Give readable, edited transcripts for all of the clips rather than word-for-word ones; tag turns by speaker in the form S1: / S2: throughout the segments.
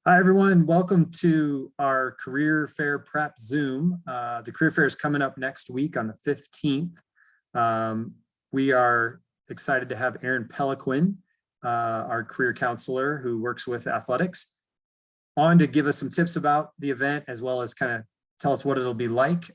S1: Hi, everyone. Welcome to our Career Fair Prep Zoom. The Career Fair is coming up next week on the 15th. We are excited to have Aaron Pelloquin, our career counselor who works with athletics, on to give us some tips about the event, as well as kind of tell us what it'll be like,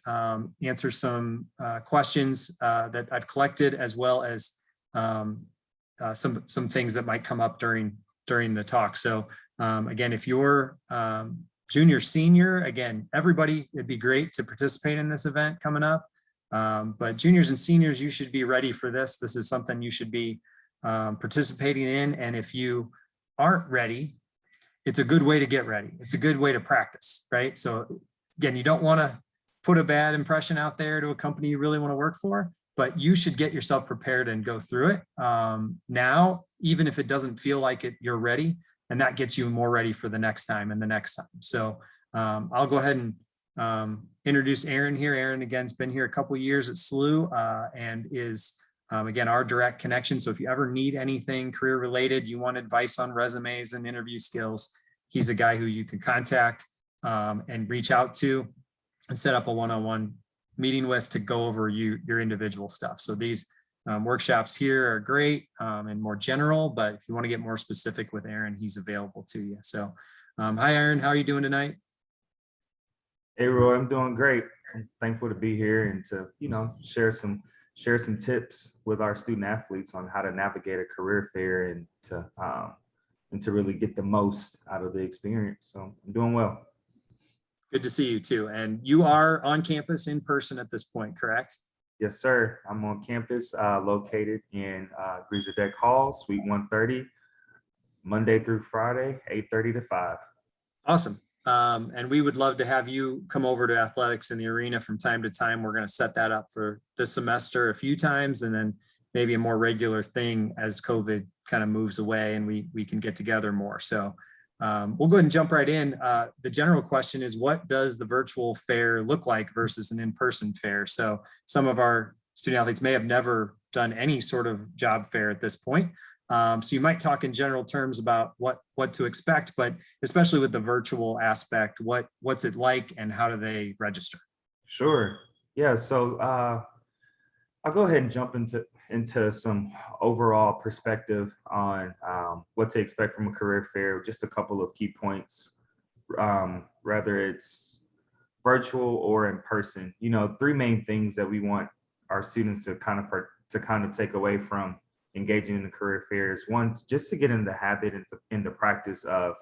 S1: answer some questions that I've collected, as well as some things that might come up during the talk. So again, if you're junior, senior, again, everybody, it'd be great to participate in this event coming up. But juniors and seniors, you should be ready for this. This is something you should be participating in. And if you aren't ready, it's a good way to get ready. It's a good way to practice, right? So again, you don't want to put a bad impression out there to a company you really want to work for, but you should get yourself prepared and go through it now, even if it doesn't feel like it, you're ready. And that gets you more ready for the next time and the next time. So I'll go ahead and introduce Aaron here. Aaron, again, has been here a couple of years at SLU and is, again, our direct connection. So if you ever need anything career related, you want advice on resumes and interview skills, he's a guy who you can contact and reach out to and set up a one-on-one meeting with to go over your individual stuff. So these workshops here are great and more general, but if you want to get more specific with Aaron, he's available to you. So hi, Aaron, how are you doing tonight?
S2: Hey, Roy, I'm doing great. I'm thankful to be here and to, share some tips with our student athletes on how to navigate a career fair and to really get the most out of the experience. So I'm doing well.
S1: Good to see you too. And you are on campus in person at this point, correct?
S2: Yes, sir. I'm on campus located in Greaser Deck Hall, Suite 130, Monday through Friday, 8:30 to 5.
S1: Awesome. And we would love to have you come over to athletics in the arena from time to time. We're going to set that up for this semester a few times, and then maybe a more regular thing as COVID kind of moves away and we can get together more. So we'll go ahead and jump right in. The general question is, what does the virtual fair look like versus an in-person fair? So some of our student athletes may have never done any sort of job fair at this point. So you might talk in general terms about what to expect, but especially with the virtual aspect, what's it like and how do they register?
S2: Sure. Yeah. So I'll go ahead and jump into some overall perspective on what to expect from a career fair. Just a couple of key points, whether it's virtual or in person. Three main things that we want our students to kind of take away from engaging in the career fairs. One, just to get in the habit and in the practice of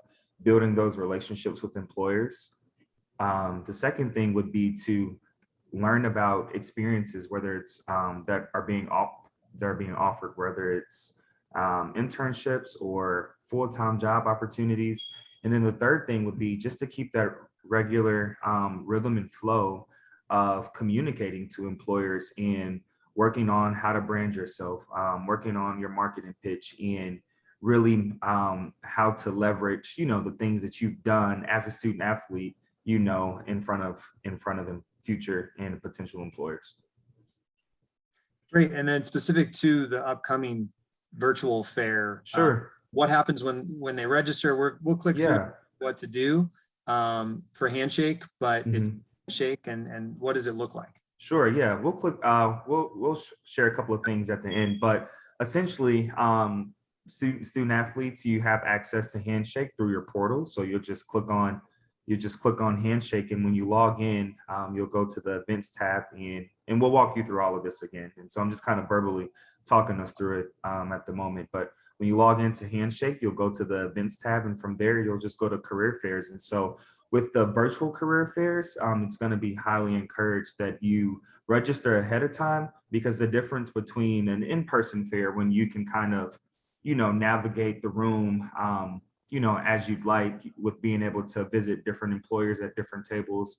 S2: building those relationships with employers. The second thing would be to learn about experiences, whether it's that are being offered, whether it's internships or full-time job opportunities. And then the third thing would be just to keep that regular rhythm and flow of communicating to employers and working on how to brand yourself, working on your marketing pitch, and really how to leverage, the things that you've done as a student athlete, in front of them future and potential employers.
S1: Great. And then specific to the upcoming virtual fair,
S2: sure.
S1: What happens when they register? We'll click through what to do for handshake, but it's shake and what does it look like?
S2: Sure. Yeah, we'll click. We'll share a couple of things at the end, but essentially, student athletes, you have access to handshake through your portal. So you'll just click on handshake, and when you log in, you'll go to the events tab, and we'll walk you through all of this again. And so I'm just kind of verbally talking us through it at the moment. But when you log into handshake, you'll go to the events tab, and from there you'll just go to career fairs. And so with the virtual career fairs, it's going to be highly encouraged that you register ahead of time, because the difference between an in-person fair, when you can kind of, navigate the room, as you'd like, with being able to visit different employers at different tables,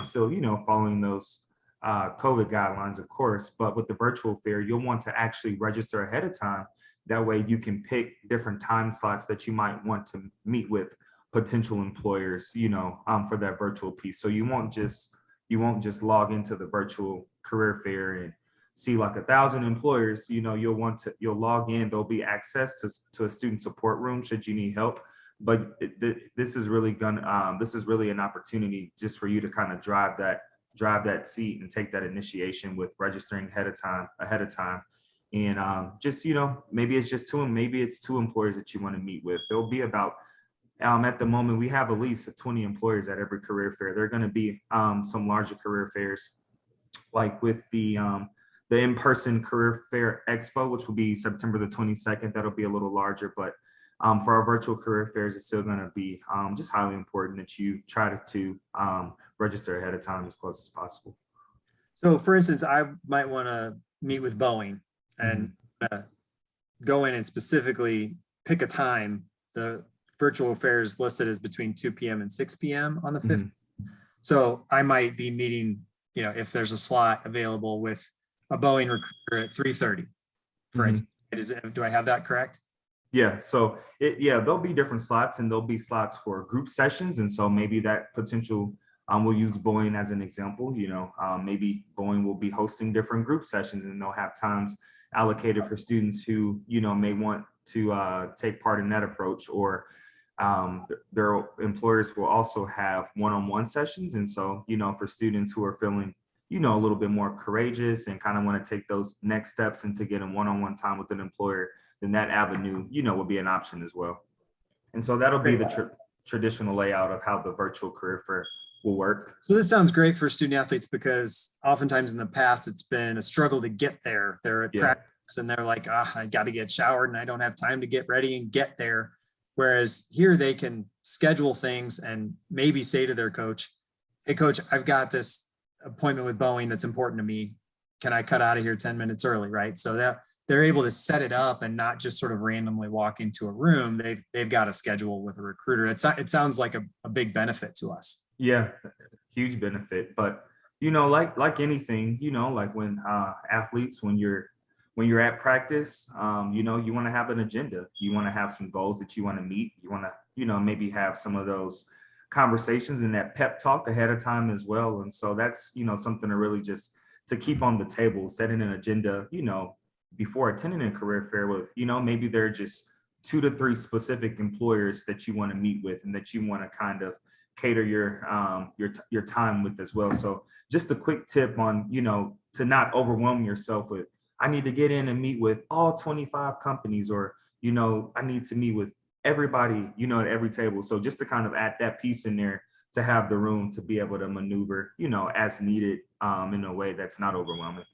S2: still, following those COVID guidelines, of course. But with the virtual fair, you'll want to actually register ahead of time. That way you can pick different time slots that you might want to meet with potential employers, for that virtual piece. So you won't just log into the virtual career fair and see like 1,000 employers. You'll log in. There'll be access to a student support room should you need help. but this is really this is really an opportunity just for you to kind of drive that seat and take that initiation with registering ahead of time. And just, maybe it's just maybe it's two employers that you want to meet with. There'll be about, at the moment, we have at least 20 employers at every career fair. There are going to be some larger career fairs, like with the in-person career fair expo, which will be September the 22nd. That'll be a little larger, but for our virtual career fairs, it's still going to be just highly important that you try to register ahead of time as close as possible.
S1: So for instance, I might want to meet with Boeing and go in and specifically pick a time. The virtual fair is listed as between 2 p.m. and 6 p.m. on the 5th. So I might be meeting, if there's a slot available with a Boeing recruiter at 3:30, for instance. Do I have that correct?
S2: Yeah. So there'll be different slots, and there'll be slots for group sessions. And so maybe that potential, we'll use Boeing as an example. Maybe Boeing will be hosting different group sessions, and they'll have times allocated for students who, may want to take part in that approach, or their employers will also have one-on-one sessions. And so, for students who are feeling, a little bit more courageous and kind of want to take those next steps into getting one-on-one time with an employer, then that avenue, will be an option as well. And so that'll be the traditional layout of how the virtual career fair will work.
S1: So this sounds great for student athletes, because oftentimes in the past, it's been a struggle to get there. They're at practice and they're like, I got to get showered and I don't have time to get ready and get there. Whereas here they can schedule things and maybe say to their coach, hey coach, I've got this appointment with Boeing that's important to me. Can I cut out of here 10 minutes early? Right. So that they're able to set it up and not just sort of randomly walk into a room. They've got a schedule with a recruiter. It sounds like a big benefit to us.
S2: Yeah, huge benefit. But, like anything, like when athletes, when you're at practice, you want to have an agenda. You want to have some goals that you want to meet. You want to, maybe have some of those conversations and that pep talk ahead of time as well. And so that's, something to really just to keep on the table, setting an agenda, before attending a career fair with, maybe there are just 2 to 3 specific employers that you want to meet with and that you want to kind of cater your time with as well. So just a quick tip on, to not overwhelm yourself with, I need to get in and meet with all 25 companies, or, I need to meet with everybody, at every table. So just to kind of add that piece in there to have the room to be able to maneuver, as needed, in a way that's not overwhelming.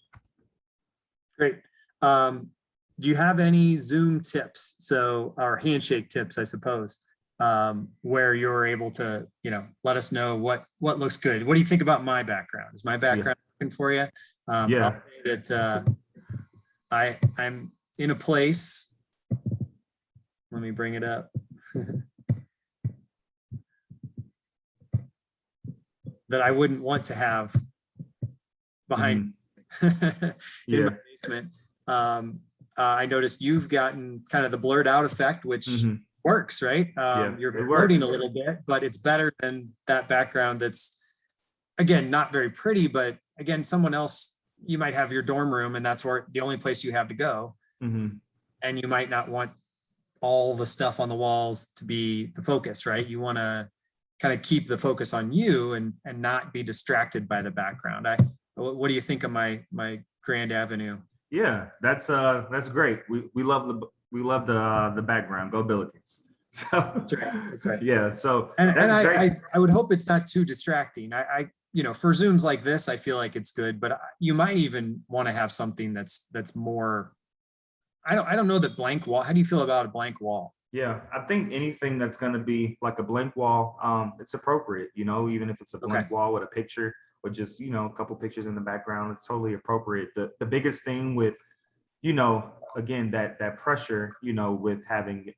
S1: Great. Do you have any Zoom tips? So, or handshake tips, I suppose, where you're able to, let us know what looks good. What do you think about my background? Is my background working for you? I'll say that I'm in a place. Let me bring it up. That I wouldn't want to have behind in my basement. I noticed you've gotten kind of the blurred out effect, which works, right? You're floating a little bit, but it's better than that background that's, again, not very pretty, but again, someone else, you might have your dorm room and that's where the only place you have to go. And you might not want all the stuff on the walls to be the focus, right? You want to kind of keep the focus on you and not be distracted by the background. What do you think of my Grand Avenue?
S2: Yeah, that's great. We love the background. Go Billikens. So that's right. Yeah. So
S1: and I would hope it's not too distracting. I for Zooms like this, I feel like it's good, but you might even want to have something that's more. I don't know that blank wall. How do you feel about a blank wall?
S2: Yeah, I think anything that's going to be like a blank wall, it's appropriate. Even if it's a blank wall with a picture, or just a couple pictures in the background, it's totally appropriate. The biggest thing with again that pressure with having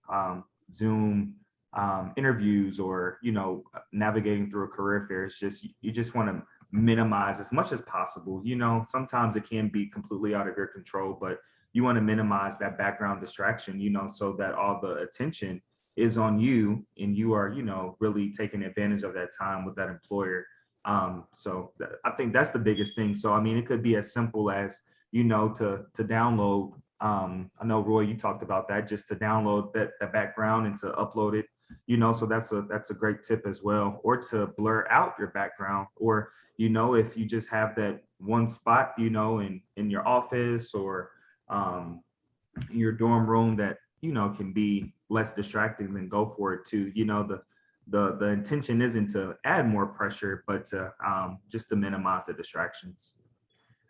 S2: Zoom interviews or navigating through a career fair is just you just want to minimize as much as possible. Sometimes it can be completely out of your control, but you want to minimize that background distraction, so that all the attention is on you and you are really taking advantage of that time with that employer. So I think that's the biggest thing. So, I mean, it could be as simple as, to download. I know, Roy, you talked about that, just to download that background and to upload it So that's a great tip as well. Or to blur out your background, or if you just have that one spot, in your office or your dorm room that can be less distracting, then go for it too. The intention isn't to add more pressure, but to just to minimize the distractions.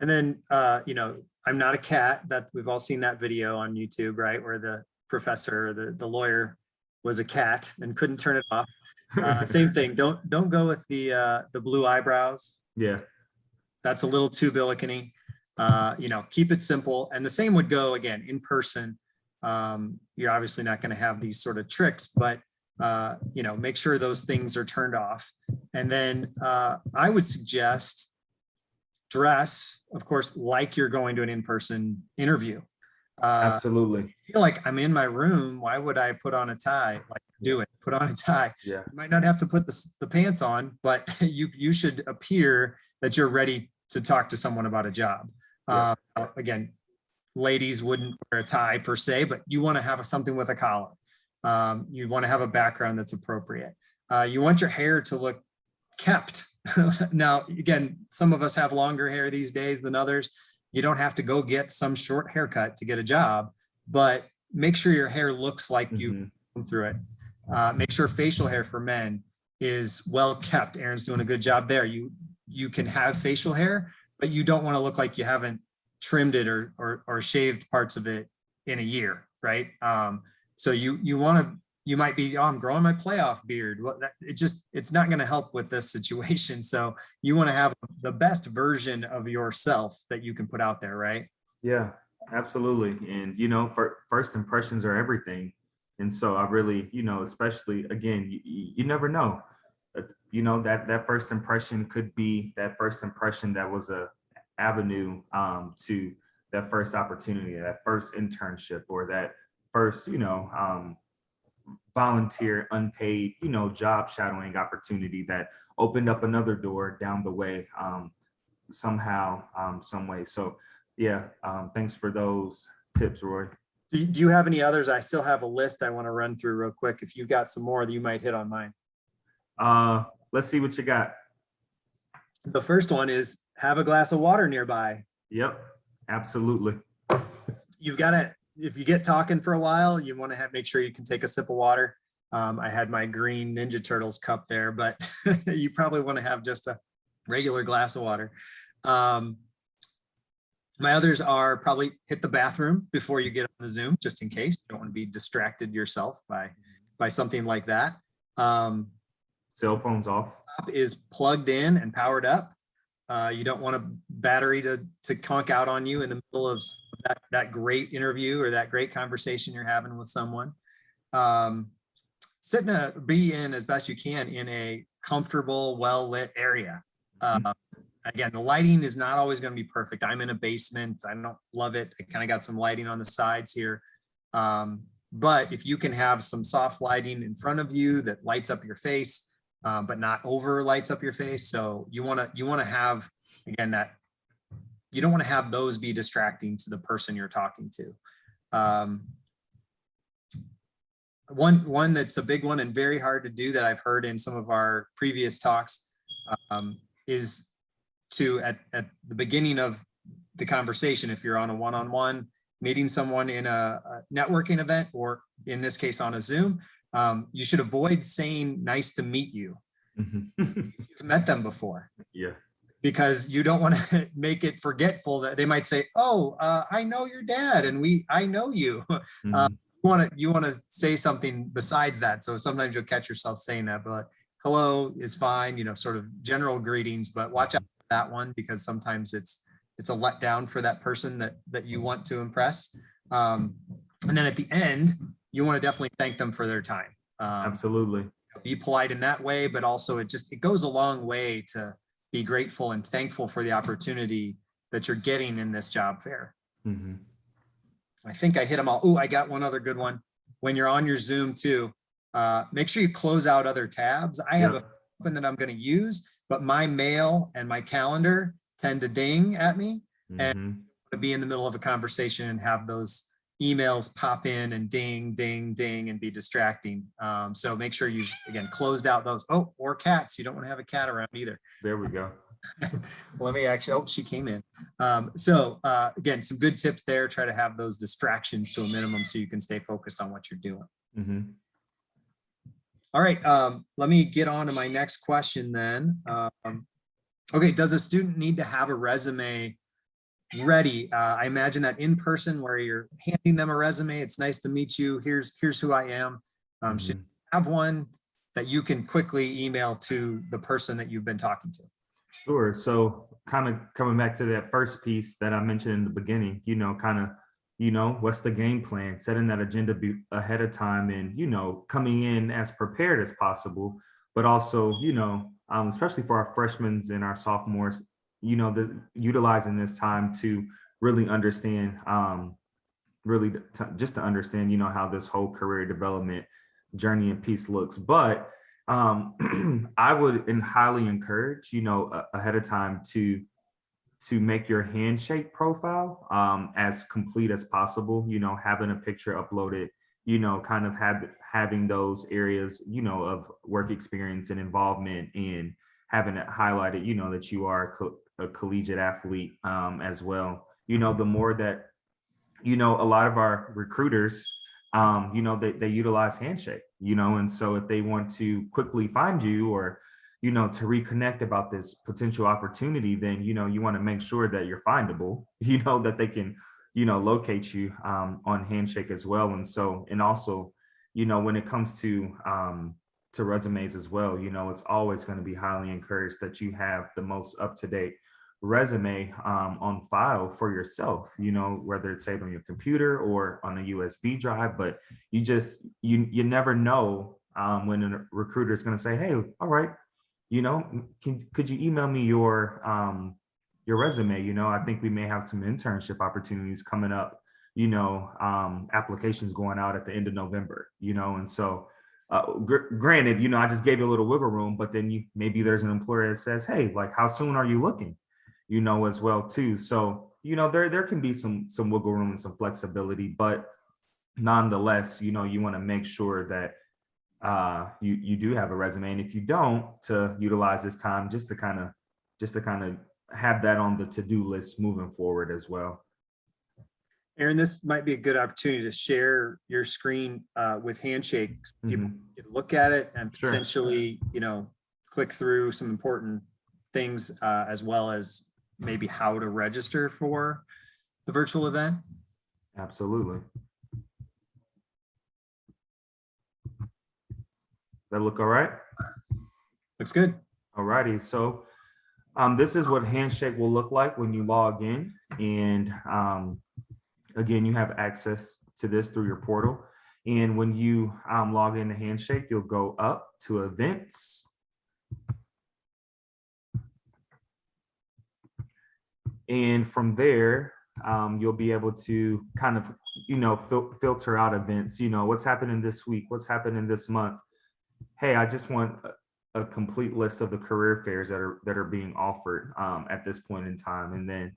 S1: And then, I'm not a cat. That we've all seen that video on YouTube, right? Where the professor, the lawyer, was a cat and couldn't turn it off. Same thing. Don't go with the blue eyebrows.
S2: Yeah.
S1: That's a little too Billiken-y. Keep it simple. And the same would go again in person. You're obviously not going to have these sort of tricks, but make sure those things are turned off. And then I would suggest dress, of course, like you're going to an in-person interview.
S2: Absolutely.
S1: I feel like I'm in my room. Why would I put on a tie? Like, do it. Put on a tie.
S2: Yeah.
S1: You might not have to put the pants on, but you should appear that you're ready to talk to someone about a job.
S2: Yeah.
S1: Again, ladies wouldn't wear a tie per se, but you want to have something with a collar. You want to have a background that's appropriate. You want your hair to look kept. Now, again, some of us have longer hair these days than others. You don't have to go get some short haircut to get a job, but make sure your hair looks like you've come through it. Make sure facial hair for men is well kept. Aaron's doing a good job there. You can have facial hair, but you don't want to look like you haven't trimmed it or shaved parts of it in a year, right? So you might be, oh, I'm growing my playoff beard. Well, it's not going to help with this situation. So you want to have the best version of yourself that you can put out there, right?
S2: Yeah, absolutely. And, first impressions are everything. And so I really, especially again, you never know. That first impression could be that first impression that was a avenue to that first opportunity, that first internship, or that first, volunteer unpaid, job shadowing opportunity that opened up another door down the way somehow, some way. So yeah, thanks for those tips, Roy.
S1: Do you have any others? I still have a list I want to run through real quick. If you've got some more, you might hit on mine.
S2: Let's see what you got.
S1: The first one is have a glass of water nearby.
S2: Yep, absolutely.
S1: You've got to, if you get talking for a while, you want to make sure you can take a sip of water. I had my green Ninja Turtles cup there, but you probably want to have just a regular glass of water. My others are probably hit the bathroom before you get on the Zoom, just in case. You don't want to be distracted yourself by something like that.
S2: Cell phones off.
S1: Is plugged in and powered up. You don't want a battery to conk out on you in the middle of that great interview or that great conversation you're having with someone. Be in as best you can in a comfortable, well-lit area. Again, the lighting is not always going to be perfect. I'm in a basement. I don't love it. I kind of got some lighting on the sides here. But if you can have some soft lighting in front of you that lights up your face, but not over lights up your face. So you want to have, again, that you don't want to have those be distracting to the person you're talking to. One that's a big one and very hard to do that I've heard in some of our previous talks is to, at the beginning of the conversation, if you're on a one-on-one meeting someone in a networking event, or in this case on a Zoom, you should avoid saying nice to meet you. You've met them before. Yeah. Because you don't want to make it forgetful that they might say, oh, I know your dad and I know you. You want to say something besides that. So sometimes you'll catch yourself saying that, but hello is fine, sort of general greetings, but watch out for that one, because sometimes it's a letdown for that person that you want to impress. And then at the end, you want to definitely thank them for their time.
S2: Absolutely.
S1: Be polite in that way, but also it goes a long way to be grateful and thankful for the opportunity that you're getting in this job fair. I think I hit them all. Oh, I got one other good one. When you're on your Zoom too, make sure you close out other tabs. I have a open that I'm going to use, but my mail and my calendar tend to ding at me and to be in the middle of a conversation and have those emails pop in and ding, ding, ding, and be distracting. So make sure you've, again, closed out those. Oh, or cats. You don't want to have a cat around either.
S2: There we go.
S1: Let me actually, oh, she came in. Again, some good tips there. Try to have those distractions to a minimum so you can stay focused on what you're doing.
S2: Mm-hmm.
S1: All right, let me get on to my next question then. Okay, does a student need to have a resume ready? I imagine that in person where you're handing them a resume, it's nice to meet you. Here's who I am. Should you have one that you can quickly email to the person that you've been talking to?
S2: Sure. So kind of coming back to that first piece that I mentioned in the beginning, what's the game plan, setting that agenda ahead of time and, coming in as prepared as possible, but also, especially for our freshmen and our sophomores, utilizing this time to really understand, just to understand, how this whole career development journey and piece looks. But I would highly encourage, ahead of time to make your handshake profile as complete as possible, having a picture uploaded, kind of having those areas, of work experience and involvement and having it highlighted, that you are a collegiate athlete as well. The more that, a lot of our recruiters, they utilize handshake, and so if they want to quickly find you or, to reconnect about this potential opportunity, then, you want to make sure that you're findable, that they can, locate you on handshake as well. And so, and also, when it comes to resumes as well, it's always going to be highly encouraged that you have the most up-to-date resume on file for yourself, whether it's saved on your computer or on a USB drive. But you never know when a recruiter is going to say, hey, all right, could you email me your resume? I think we may have some internship opportunities coming up, applications going out at the end of November, and so granted, I just gave you a little wiggle room, but then maybe there's an employer that says, hey, like, how soon are you looking? As well too. So, there can be some wiggle room and some flexibility, but nonetheless, you want to make sure that you do have a resume. And if you don't, to utilize this time just to kind of have that on the to-do list moving forward as well.
S1: Aaron, this might be a good opportunity to share your screen with Handshakes. People can look at it and potentially, click through some important things as well as maybe how to register for the virtual event.
S2: Absolutely. That look all right?
S1: Looks good.
S2: All righty. So this is what Handshake will look like when you log in. And again, you have access to this through your portal. And when you log into Handshake, you'll go up to events. And from there, you'll be able to kind of, filter out events, what's happening this week, what's happening this month. Hey, I just want a complete list of the career fairs that are being offered at this point in time. And then,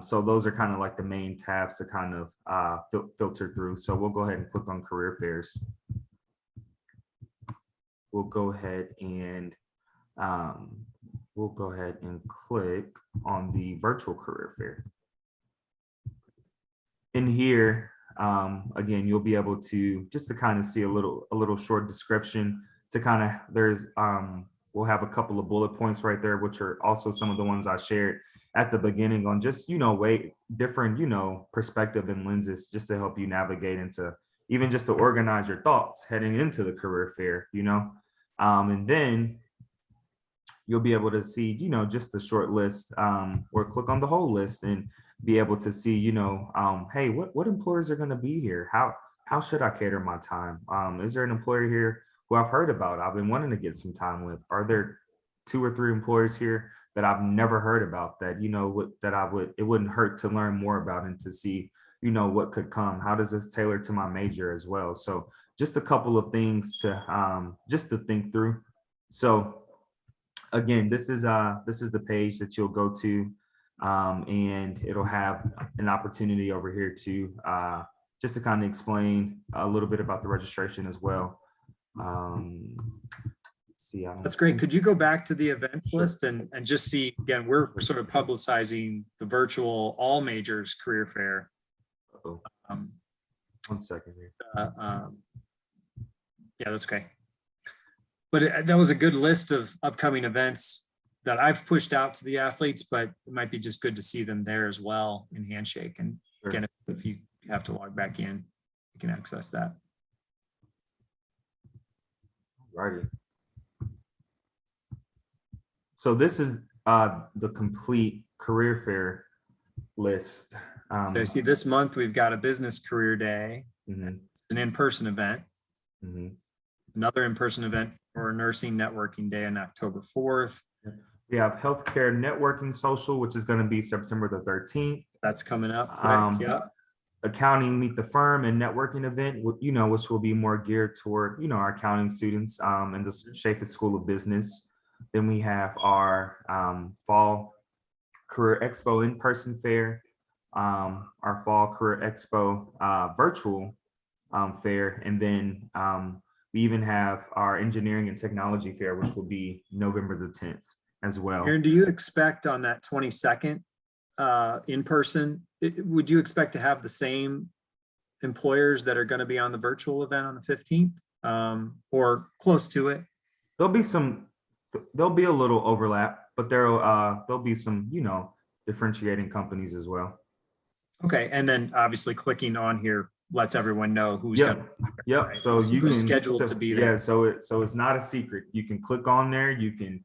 S2: so those are kind of like the main tabs to kind of filter through. So we'll go ahead and click on career fairs. We'll go ahead and click on the virtual career fair. In here, again, you'll be able to just to kind of see a little short description to kind of we'll have a couple of bullet points right there, which are also some of the ones I shared at the beginning on just, different, perspective and lenses just to help you navigate into even just to organize your thoughts heading into the career fair, and then you'll be able to see, just a short list or click on the whole list and be able to see, hey, what employers are going to be here? How should I cater my time? Is there an employer here who I've heard about, I've been wanting to get some time with? Are there 2 or 3 employers here that I've never heard about that, it wouldn't hurt to learn more about and to see, what could come? How does this tailor to my major as well? So just a couple of things to just to think through. So again, this is the page that you'll go to, and it'll have an opportunity over here to just to kind of explain a little bit about the registration as well. See,
S1: That's great. Could you go back to the events
S2: Sure.
S1: list and just see, again, we're sort of publicizing the virtual all majors career fair.
S2: Uh-oh.
S1: Um,
S2: 1 second here.
S1: Yeah, that's okay. But that was a good list of upcoming events that I've pushed out to the athletes, but it might be just good to see them there as well in Handshake. And
S2: Sure.
S1: again, if you have to log back in, you can access that.
S2: Righty. So this is the complete career fair list.
S1: So you see this month, we've got a business career day,
S2: Mhm,
S1: an in-person event,
S2: mhm.
S1: another in-person event for nursing networking day on October 4th.
S2: We have healthcare networking social, which is going to be September the 13th.
S1: That's coming up.
S2: Um,
S1: Yeah.
S2: Accounting meet the firm and networking event, which will be more geared toward, our accounting students in the Chaffetz School of Business. Then we have our fall career expo in-person fair, our fall career expo virtual fair, and then we even have our engineering and technology fair, which will be November the 10th as well.
S1: Aaron, do you expect on that 22nd in person, would you expect to have the same employers that are going to be on the virtual event on the 15th or close to it?
S2: There'll be a little overlap, but there'll be some, differentiating companies as well.
S1: Okay, and then obviously clicking on here lets everyone know who's
S2: Yep.
S1: gonna,
S2: Yep.
S1: right?
S2: So you
S1: Who's
S2: can
S1: scheduled to be there.
S2: Yeah. So it's not a secret. You can click on there. You can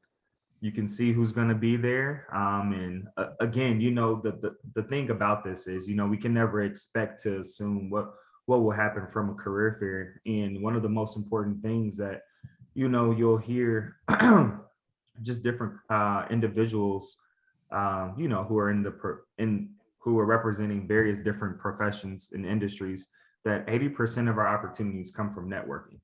S2: see who's going to be there. And again, the thing about this is, we can never expect to assume what will happen from a career fair. And one of the most important things that, you'll hear just different individuals, who are who are representing various different professions and industries, that 80% of our opportunities come from networking.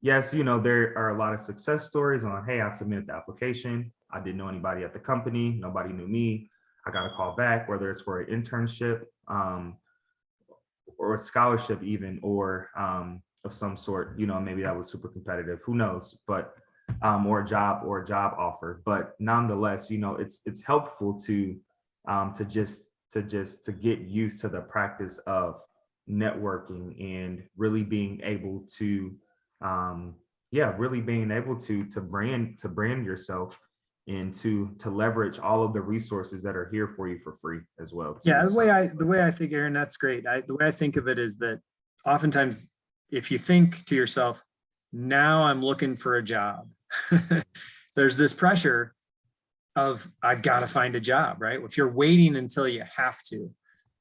S2: Yes, there are a lot of success stories on, hey, I submitted the application. I didn't know anybody at the company. Nobody knew me. I got a call back, whether it's for an internship or a scholarship even, or of some sort, maybe that was super competitive, who knows, but or a job offer. But nonetheless, it's helpful to get used to the practice of networking and really being able to brand yourself and to leverage all of the resources that are here for you for free as well too.
S1: Yeah, the way I think, Aaron, that's great. The way I think of it is that oftentimes if you think to yourself, now I'm looking for a job, there's this pressure of I've got to find a job, right? If you're waiting until you have to.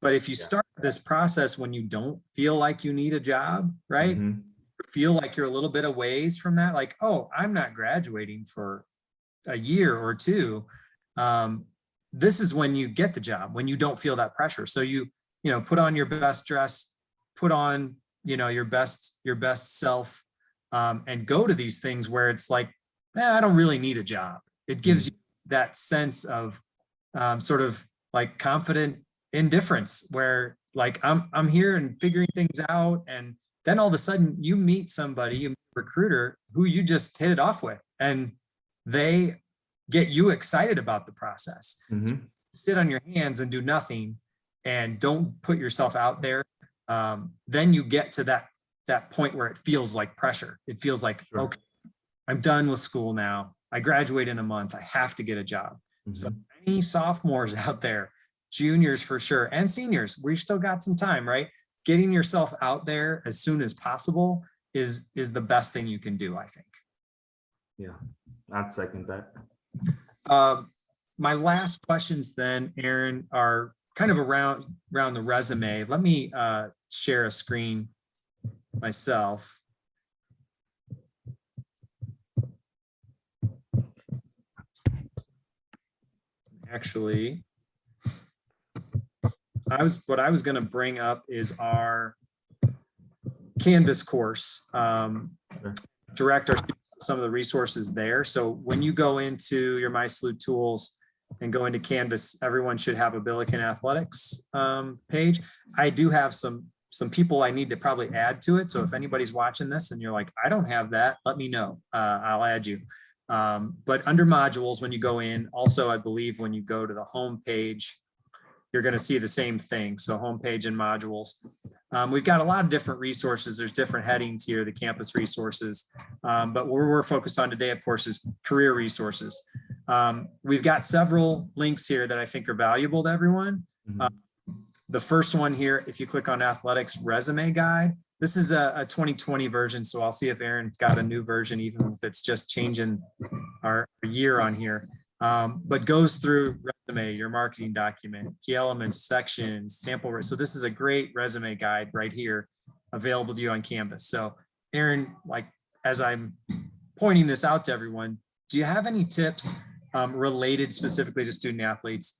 S1: But if you start this process when you don't feel like you need a job, right?
S2: Mhm.
S1: Feel like you're a little bit of ways from that, like, oh, I'm not graduating for a year or two. This is when you get the job, when you don't feel that pressure. So you put on your best dress, put on, your best self, and go to these things where it's like, I don't really need a job. It gives you that sense of sort of like confident indifference where like, I'm here and figuring things out. And then all of a sudden you meet somebody, a recruiter who you just hit it off with, and they get you excited about the process.
S2: Mhm.
S1: So sit on your hands and do nothing and don't put yourself out there. Then you get to that point where it feels like pressure. It feels like,
S2: Sure.
S1: okay, I'm done with school now. I graduate in a month. I have to get a job. So any sophomores out there, juniors for sure, and seniors, we've still got some time, right? Getting yourself out there as soon as possible is the best thing you can do, I think.
S2: Yeah, I'd second that.
S1: My last questions then, Aaron, are kind of around the resume. Let me share a screen myself. Actually, what I was going to bring up is our Canvas course. Direct our students to some of the resources there. So when you go into your My SLU tools, and go into Canvas, everyone should have a Billiken Athletics page. I do have some people I need to probably add to it. So if anybody's watching this and you're like, I don't have that, let me know. I'll add you. But under modules, when you go in, also, I believe when you go to the home page, you're going to see the same thing. So homepage and modules. We've got a lot of different resources. There's different headings here, the campus resources. But what we're focused on today, of course, is career resources. We've got several links here that I think are valuable to everyone. The first one here, if you click on athletics resume guide, this is a 2020 version. So I'll see if Aaron's got a new version, even if it's just changing our year on here. But goes through resume, your marketing document, key elements, sections, sample. So this is a great resume guide right here available to you on Canvas. So Aaron, like, as I'm pointing this out to everyone, do you have any tips related specifically to student athletes,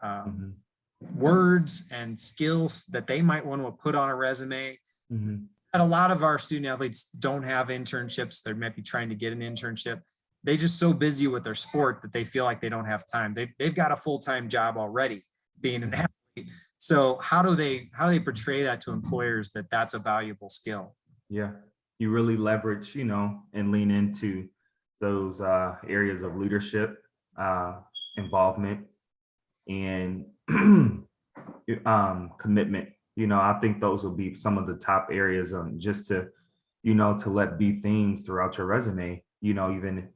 S1: words and skills that they might want to put on a resume? And a lot of our student athletes don't have internships. They might be trying to get an internship. They just so busy with their sport that they feel like they don't have time. They've got a full-time job already being an athlete. So how do they portray that to employers that that's a valuable skill?
S2: Yeah, you really leverage, and lean into those areas of leadership, involvement, and commitment. I think those will be some of the top areas just to, to let be themes throughout your resume. Even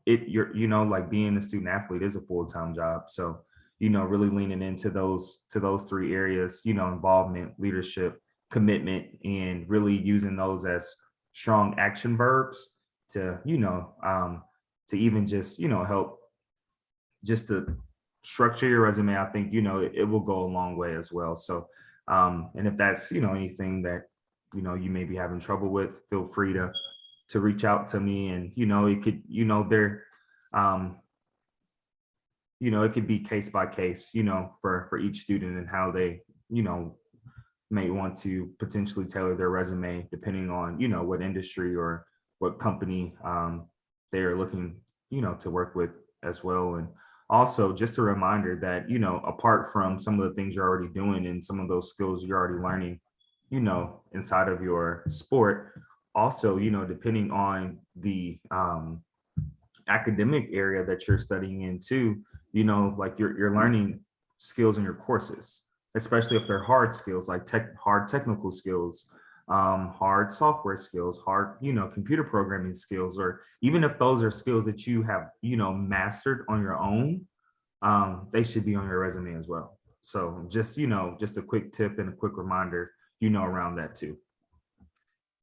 S2: like being a student athlete is a full-time job. So, really leaning into those three areas, involvement, leadership, commitment, and really using those as strong action verbs to, to even just, help just to structure your resume. I think, it will go a long way as well. So, and if that's, anything that, you may be having trouble with, feel free to reach out to me. And, it could, it could be case by case, for each student and how they, may want to potentially tailor their resume depending on, what industry or what company they're looking, to work with as well. And also just a reminder that, apart from some of the things you're already doing and some of those skills you're already learning, inside of your sport, also, depending on the academic area that you're studying in too, like you're learning skills in your courses, especially if they're hard skills, like hard technical skills, hard software skills, hard, computer programming skills, or even if those are skills that you have, mastered on your own, they should be on your resume as well. So just, just a quick tip and a quick reminder, around that too.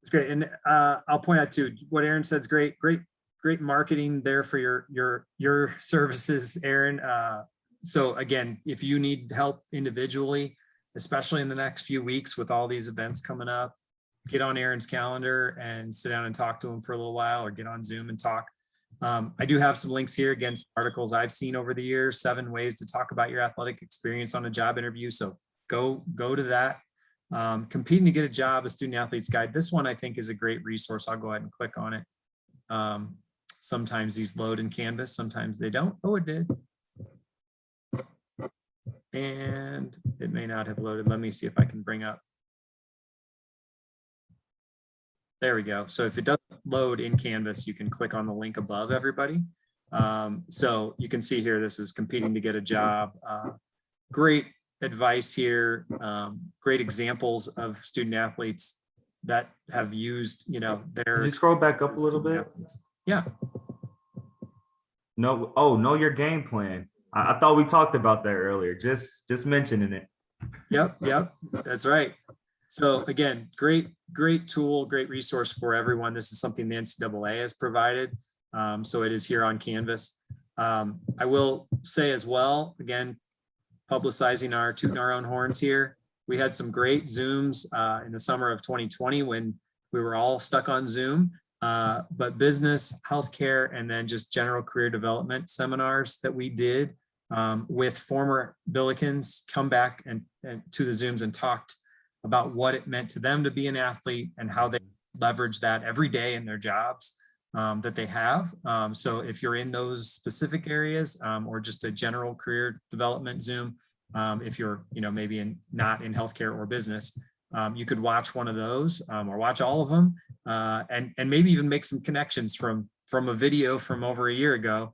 S1: It's great. And I'll point out too, what Aaron said is great marketing there for your services, Aaron. So again, if you need help individually, especially in the next few weeks with all these events coming up, get on Aaron's calendar and sit down and talk to him for a little while, or get on Zoom and talk. I do have some links here against articles I've seen over the years, 7 ways to talk about your athletic experience on a job interview. So go to that. Competing to get a job, a student athlete's guide. This one I think is a great resource. I'll go ahead and click on it. Sometimes these load in Canvas, sometimes they don't. Oh, it did. And it may not have loaded. Let me see if I can bring up. There we go. So if it doesn't load in Canvas, you can click on the link above, everybody. So you can see here, this is competing to get a job. Great advice here. Great examples of student athletes that have used, their.
S2: Just scroll back up a little bit.
S1: Athletes. Yeah.
S2: No. Oh, know your game plan. I thought we talked about that earlier. Just mentioning it.
S1: Yep. That's right. So again, great tool, great resource for everyone. This is something the NCAA has provided. So it is here on Canvas. I will say as well, again, publicizing tooting our own horns here. We had some great Zooms in the summer of 2020 when we were all stuck on Zoom, but business, healthcare, and then just general career development seminars that we did with former Billikens come back and to the Zooms and talked about what it meant to them to be an athlete and how they leverage that every day in their jobs. that they have. So if you're in those specific areas or just a general career development Zoom, if you're, maybe not in healthcare or business, you could watch one of those or watch all of them and maybe even make some connections from a video from over a year ago.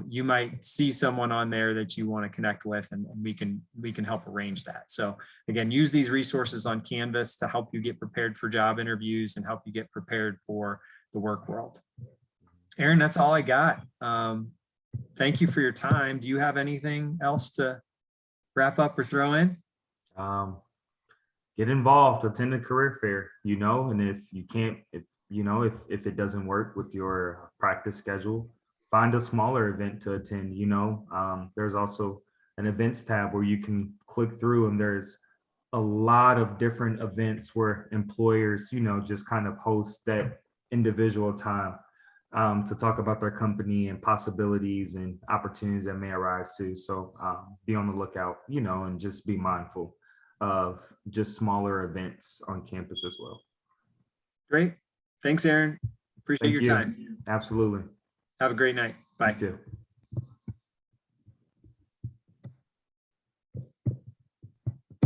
S1: You might see someone on there that you want to connect with, and we can help arrange that. So again, use these resources on Canvas to help you get prepared for job interviews and help you get prepared for the work world. Aaron, that's all I got. Thank you for your time. Do you have anything else to wrap up or throw in?
S2: Get involved, attend a career fair, and if you can't, if it doesn't work with your practice schedule, find a smaller event to attend. There's also an events tab where you can click through, and there's a lot of different events where employers, just kind of host that individual time to talk about their company and possibilities and opportunities that may arise too. So be on the lookout, and just be mindful of just smaller events on campus as well.
S1: Great. Thanks, Aaron. Appreciate your time.
S2: Absolutely.
S1: Have a great night. Bye.
S2: You too.